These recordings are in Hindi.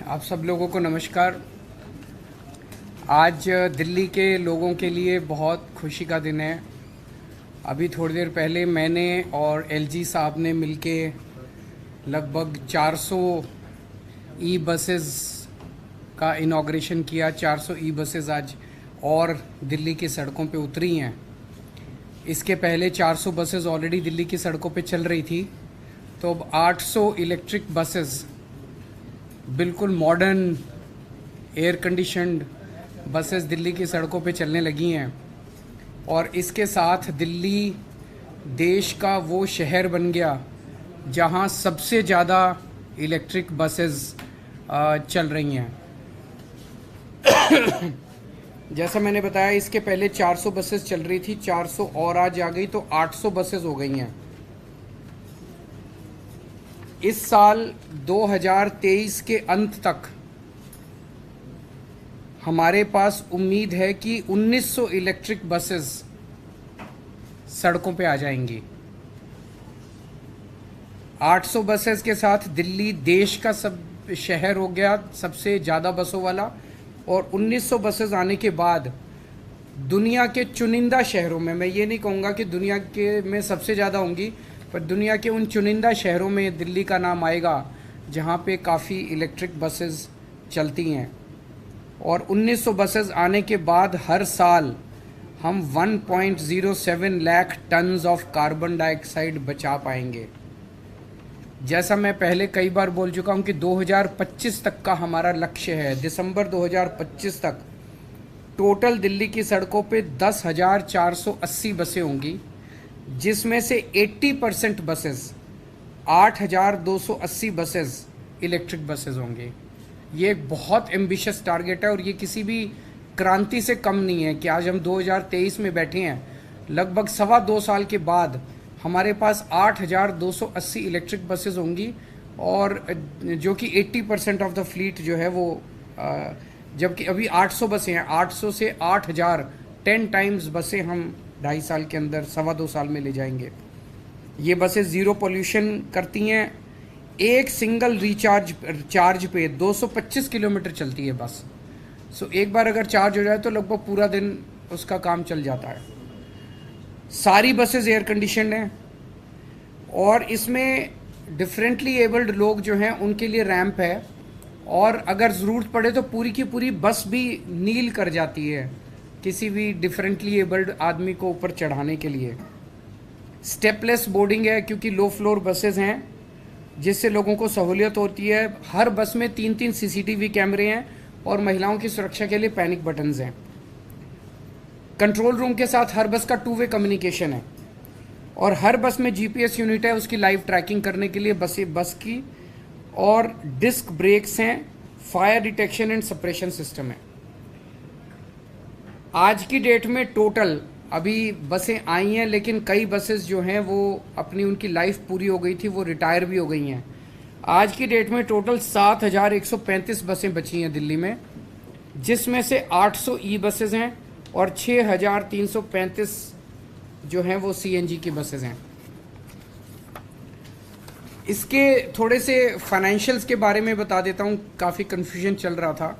आप सब लोगों को नमस्कार। आज दिल्ली के लोगों के लिए बहुत खुशी का दिन है। अभी थोड़ी देर पहले मैंने और एलजी साहब ने मिलके लगभग 400 ई बसेस का इनॉग्रेशन किया। 400 ई बसेस आज और दिल्ली की सड़कों पे उतरी हैं। इसके पहले 400 बसेस ऑलरेडी दिल्ली की सड़कों पे चल रही थी, तो अब 800 इलेक्ट्रिक बसेस, बिल्कुल modern air conditioned buses Delhi की सड़कों पे चलने लगी हैं। और इसके साथ दिल्ली देश का वो शहर बन गया जहां सबसे ज़्यादा इलेक्ट्रिक बसेस चल रही हैं। जैसा मैंने बताया, इसके पहले 400 बसेस चल रही थी, 400 और आज आ गई तो 800 बसेस हो गई हैं। इस साल 2023 के अंत तक हमारे पास उम्मीद है कि 1900 इलेक्ट्रिक बसेस सड़कों पे आ जाएंगी। 800 बसेस के साथ दिल्ली देश का सब शहर हो गया सबसे ज़्यादा बसों वाला, और 1900 बसेस आने के बाद दुनिया के चुनिंदा शहरों में, मैं ये नहीं कहूँगा कि दुनिया के में सबसे ज़्यादा होंगी, पर दुनिया के उन चुनिंदा शहरों में दिल्ली का नाम आएगा जहाँ पे काफ़ी इलेक्ट्रिक बसेस चलती हैं। और 1900 बसेस आने के बाद हर साल हम 1.07 lakh tons of carbon dioxide बचा पाएंगे। जैसा मैं पहले कई बार बोल चुका हूँ कि 2025 तक का हमारा लक्ष्य है। दिसंबर 2025 तक टोटल दिल्ली की सड़कों पे 10,480 बसें होंगी, जिसमें से 80% बसेस, 8,280 बसेस इलेक्ट्रिक बसेस होंगे। ये एक बहुत एम्बिशियस टारगेट है और ये किसी भी क्रांति से कम नहीं है कि आज हम 2023 में बैठे हैं। लगभग 2.25 साल के बाद हमारे पास 8,280 इलेक्ट्रिक बसेस होंगी, और जो कि 80% ऑफ द फ्लीट जो है वो, जबकि अभी 800 बसें हैं, 800 से 8,000 10 टाइम्स बसें हम 2.5 साल के अंदर, 2.25 साल में ले जाएंगे। ये बसें ज़ीरो पोल्यूशन करती हैं। एक सिंगल चार्ज पे 225 किलोमीटर चलती है बस। सो एक बार अगर चार्ज हो जाए तो लगभग पूरा दिन उसका काम चल जाता है। सारी बसेस एयर कंडीशनड हैं, और इसमें डिफरेंटली एबल्ड लोग जो हैं उनके लिए रैंप है, और अगर ज़रूरत पड़े तो पूरी की पूरी बस भी नील कर जाती है किसी भी डिफरेंटली एबल्ड आदमी को ऊपर चढ़ाने के लिए। स्टेपलेस बोर्डिंग है क्योंकि लो फ्लोर बसेस हैं, जिससे लोगों को सहूलियत होती है। हर बस में 3-3 सीसीटीवी कैमरे हैं, और महिलाओं की सुरक्षा के लिए पैनिक बटन्स हैं। कंट्रोल रूम के साथ हर बस का 2 वे कम्युनिकेशन है, और हर बस में जीपीएस यूनिट है उसकी लाइव ट्रैकिंग करने के लिए बस की, और डिस्क ब्रेक्स हैं, fire detection and suppression system है। आज की डेट में टोटल अभी बसें आई हैं, लेकिन कई बसेस जो हैं वो अपनी उनकी लाइफ पूरी हो गई थी, वो रिटायर भी हो गई हैं। आज की डेट में टोटल 7,135 बसें बची हैं दिल्ली में, जिसमें से 800 ई बसेस हैं और 6,335 जो हैं वो सीएनजी की बसेस हैं। इसके थोड़े से फाइनेंशियल्स के बारे में बता देता हूँ, काफ़ी कन्फ्यूजन चल रहा था।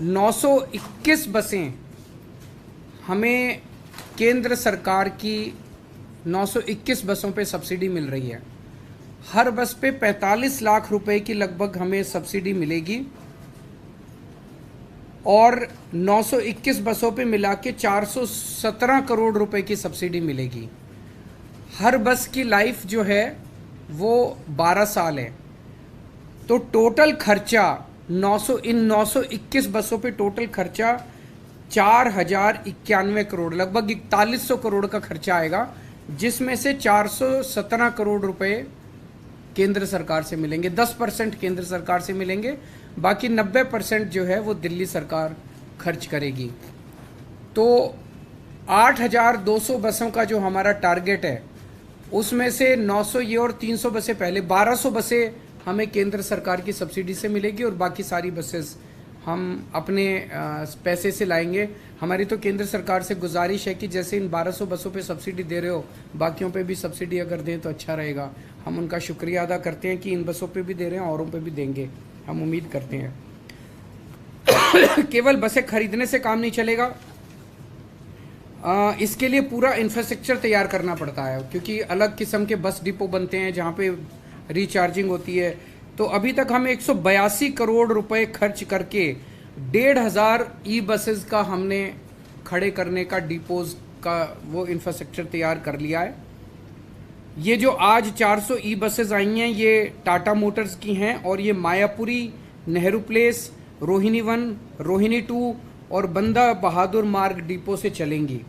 921 बसें हमें केंद्र सरकार की 921 बसों पे सब्सिडी मिल रही है। हर बस पे 45 लाख रुपए की लगभग हमें सब्सिडी मिलेगी, और 921 बसों पे मिला के 417 करोड़ रुपए की सब्सिडी मिलेगी। हर बस की लाइफ जो है वो 12 साल है, तो टोटल खर्चा 921 बसों पे टोटल खर्चा 4,091 करोड़, लगभग 4100 करोड़ का खर्चा आएगा, जिसमें से 417 करोड़ रुपए केंद्र सरकार से मिलेंगे। 10% केंद्र सरकार से मिलेंगे, बाकी 90% जो है वो दिल्ली सरकार खर्च करेगी। तो 8,200 बसों का जो हमारा टारगेट है, उसमें से 900 ये और 300 बसें पहले, 1200 बसें हमें केंद्र सरकार की सब्सिडी से मिलेगी, और बाकी सारी बसेस हम अपने पैसे से लाएंगे। हमारी तो केंद्र सरकार से गुजारिश है कि जैसे इन 1200 बसों पे सब्सिडी दे रहे हो, बाकियों पे भी सब्सिडी अगर दें तो अच्छा रहेगा। हम उनका शुक्रिया अदा करते हैं कि इन बसों पे भी दे रहे हैं, औरों पे भी देंगे। हम उम्मीद करते हैं। केवल बसें खरीदने से काम नहीं चलेगा, इसके लिए पूरा इंफ्रास्ट्रक्चर तैयार करना पड़ता है, क्योंकि अलग किस्म के बस डिपो बनते हैं जहाँ पे रिचार्जिंग होती है। तो अभी तक हम 182 करोड़ रुपए खर्च करके 1,500 ई बसेस का हमने खड़े करने का डिपोज का वो इंफ्रास्ट्रक्चर तैयार कर लिया है। ये जो आज 400 ई बसेस आई हैं ये टाटा मोटर्स की हैं और ये मायापुरी, नेहरू प्लेस, रोहिणी 1, रोहिणी 2 और बंदा बहादुर मार्ग डिपो से चलेंगी।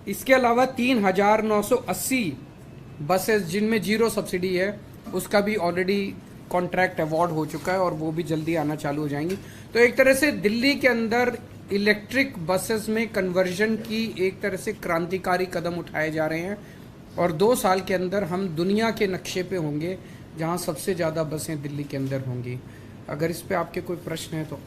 इसके अलावा 3,980 बसेस जिनमें 0 सब्सिडी है उसका भी ऑलरेडी कॉन्ट्रैक्ट अवार्ड हो चुका है और वो भी जल्दी आना चालू हो जाएंगी। तो एक तरह से दिल्ली के अंदर इलेक्ट्रिक बसेस में कन्वर्जन की एक तरह से क्रांतिकारी कदम उठाए जा रहे हैं और 2 साल के अंदर हम दुनिया के नक्शे पे होंगे जहां सबसे ज़्यादा बसें दिल्ली के अंदर होंगी। अगर इस पे आपके कोई प्रश्न है तो।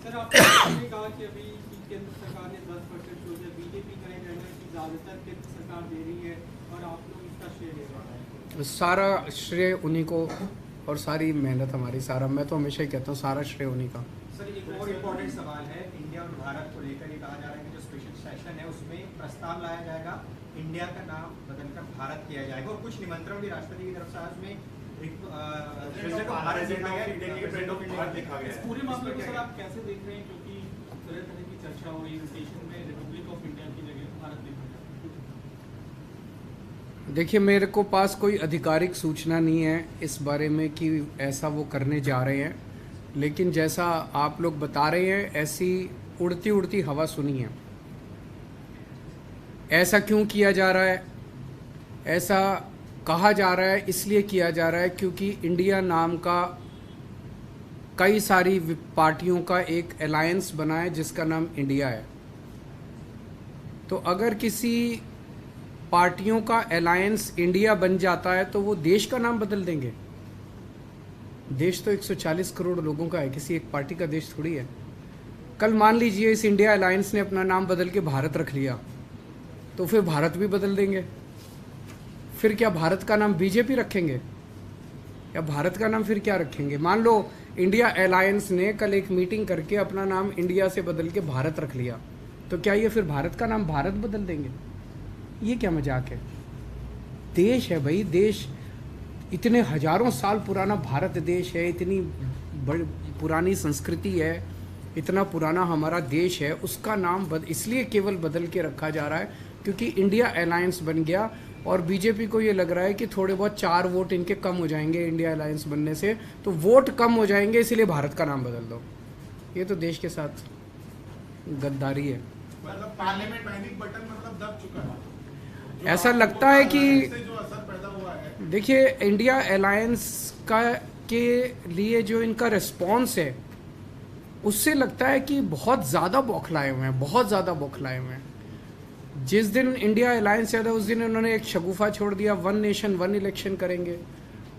सर आपने कहा कि अभी केंद्र सरकार ने 10% जो है बीजेपी का कहना है कि ज़्यादातर केंद्र सरकार दे रही है और आप लोग इसका श्रेय ले रहे हैं। सारा श्रेय उन्हीं को और सारी मेहनत हमारी, सारा, मैं तो हमेशा ही कहता हूँ सारा श्रेय उन्हीं का। सर एक और इम्पोर्टेंट सवाल है, इंडिया और भारत को लेकर ये कहा जा रहा है कि जो स्पेशल सेशन है उसमें प्रस्ताव लाया जाएगा, इंडिया का नाम बदलकर भारत किया जाएगा और कुछ निमंत्रण भी राष्ट्रपति की तरफ से आज में पूरे मामले को सर आप कैसे देख रहे हैं, क्योंकि तरह तरह की चर्चा हो रही है सेशन में रिपब्लिक ऑफ इंडिया की जगह भारत लिखा जाए। देखिए मेरे को पास कोई आधिकारिक सूचना नहीं है इस बारे में कि ऐसा वो करने जा रहे हैं, लेकिन जैसा आप लोग बता रहे हैं ऐसी उड़ती उड़ती हवा सुनी है। ऐसा क्यों किया जा रहा है, ऐसा कहा जा रहा है, इसलिए किया जा रहा है क्योंकि इंडिया नाम का कई सारी पार्टियों का एक अलायंस बना है जिसका नाम इंडिया है। तो अगर किसी पार्टियों का अलायंस इंडिया बन जाता है तो वो देश का नाम बदल देंगे। देश तो 140 करोड़ लोगों का है, किसी एक पार्टी का देश थोड़ी है। कल मान लीजिए इस इंडिया अलायंस ने अपना नाम बदल के भारत रख लिया तो फिर भारत भी बदल देंगे। फिर क्या भारत का नाम बीजेपी रखेंगे या भारत का नाम फिर क्या रखेंगे? मान लो इंडिया अलायंस ने कल एक मीटिंग करके अपना नाम इंडिया से बदल के भारत रख लिया, तो क्या ये फिर भारत का नाम भारत बदल देंगे? ये क्या मजाक है? देश है भाई, देश इतने हजारों साल पुराना भारत देश है, इतनी बड़ी पुरानी संस्कृति है, इतना पुराना हमारा देश है, उसका नाम इसलिए केवल बदल के रखा जा रहा है क्योंकि इंडिया अलायंस बन गया और बीजेपी को ये लग रहा है कि थोड़े बहुत 4 वोट इनके कम हो जाएंगे इंडिया अलायंस बनने से, तो वोट कम हो जाएंगे इसलिए भारत का नाम बदल दो। ये तो देश के साथ गद्दारी है। मतलब पार्लियामेंट पैनिक बटन मतलब दब चुका है। ऐसा लगता है कि जो असर पैदा हुआ है, देखिए इंडिया अलायंस का के लिए जो इनका रिस्पॉन्स है उससे लगता है कि बहुत ज़्यादा बौखलाए हुए हैं, बहुत ज़्यादा बौखलाए हुए हैं। जिस दिन इंडिया अलायंस आया था उस दिन उन्होंने एक शगुफा छोड़ दिया, 1 नेशन 1 इलेक्शन करेंगे,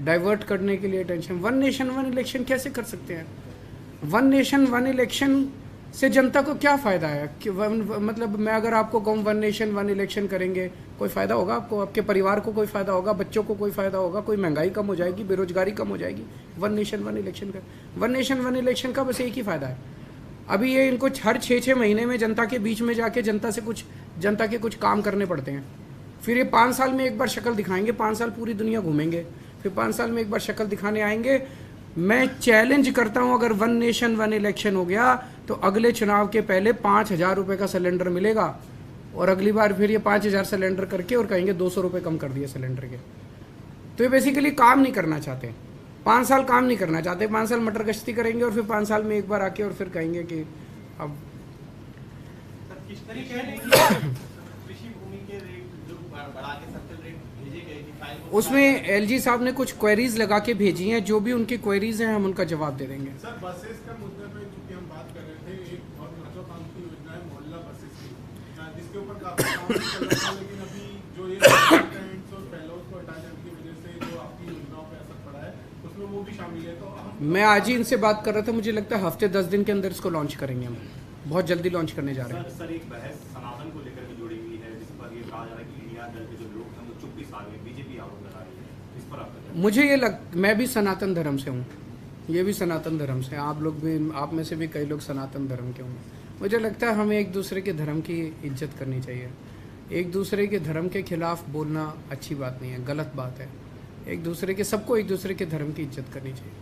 डाइवर्ट करने के लिए टेंशन। 1 नेशन 1 इलेक्शन कैसे कर सकते हैं? 1 नेशन 1 इलेक्शन से जनता को क्या फ़ायदा है कि मतलब मैं अगर आपको कहूँ 1 नेशन 1 इलेक्शन करेंगे, कोई फ़ायदा होगा आपको? आपके परिवार को कोई फ़ायदा होगा? बच्चों को कोई फ़ायदा होगा? कोई महंगाई कम हो जाएगी, बेरोजगारी कम हो जाएगी? 1 नेशन 1 इलेक्शन का 1 नेशन 1 इलेक्शन का बस एक ही फ़ायदा है। अभी ये इनको हर 6-6 महीने में जनता के बीच में जाके जनता के कुछ काम करने पड़ते हैं। फिर ये 5 साल में एक बार शक्ल दिखाएंगे, 5 साल पूरी दुनिया घूमेंगे, फिर 5 साल में एक बार शक्ल दिखाने आएंगे। मैं चैलेंज करता हूं अगर 1 नेशन 1 इलेक्शन हो गया तो अगले चुनाव के पहले 5,000 रुपये का सिलेंडर मिलेगा और अगली बार फिर ये 5,000 सिलेंडर करके और कहेंगे 200 रुपये कम कर दिए सिलेंडर के। तो ये बेसिकली काम नहीं करना चाहते, 5 साल काम नहीं करना चाहते, 5 साल मटर गश्ती करेंगे और फिर 5 साल में एक बार आके और फिर कहेंगे कि अब किस तरीके कृषि भूमि के रेट जो बढ़ा के सबसे रेट भेजे गए कि फाइल उसमें एलजी साहब ने कुछ क्वेरीज लगा के भेजी हैं, जो भी उनकी क्वेरीज हैं हम उनका जवाब दे देंगे। सर बसेस का मुद्दे पे चूंकि हम बात कर रहे थे, एक बहुत महत्वाकांक्षी योजना है मोहल्ला बसेस की, जिसके ऊपर काफी काम चल रहा है, लेकिन अभी जो ये स्टूडेंट्स और फेलोज को हटा जाने की वजह से जो आपकी योजनाओं पे असर पड़ा है उसमें वो भी शामिल है। तो मैं आज ही इनसे बात कर रहा था, मुझे लगता है हफ्ते 10 दिन के अंदर इसको लॉन्च करेंगे, हम बहुत जल्दी लॉन्च करने जा रहे हैं। सर एक बहस सनातन को लेकर भी जुड़ी हुई है जिस पर ये कहा जा रहा है कि इंडिया दल के जो लोग हैं वो चुप्पी साध में बीजेपी आरोप लगा रही है। पर आपका क्या? मुझे ये मैं भी सनातन धर्म से हूँ, ये भी सनातन धर्म से हैं। आप लोग भी, आप में से भी कई लोग सनातन धर्म के होंगे। मुझे लगता है हमें एक दूसरे के धर्म की इज्जत करनी चाहिए। एक दूसरे के धर्म के खिलाफ बोलना अच्छी बात नहीं है, गलत बात है। एक दूसरे के, सबको एक दूसरे के धर्म की इज्जत करनी चाहिए।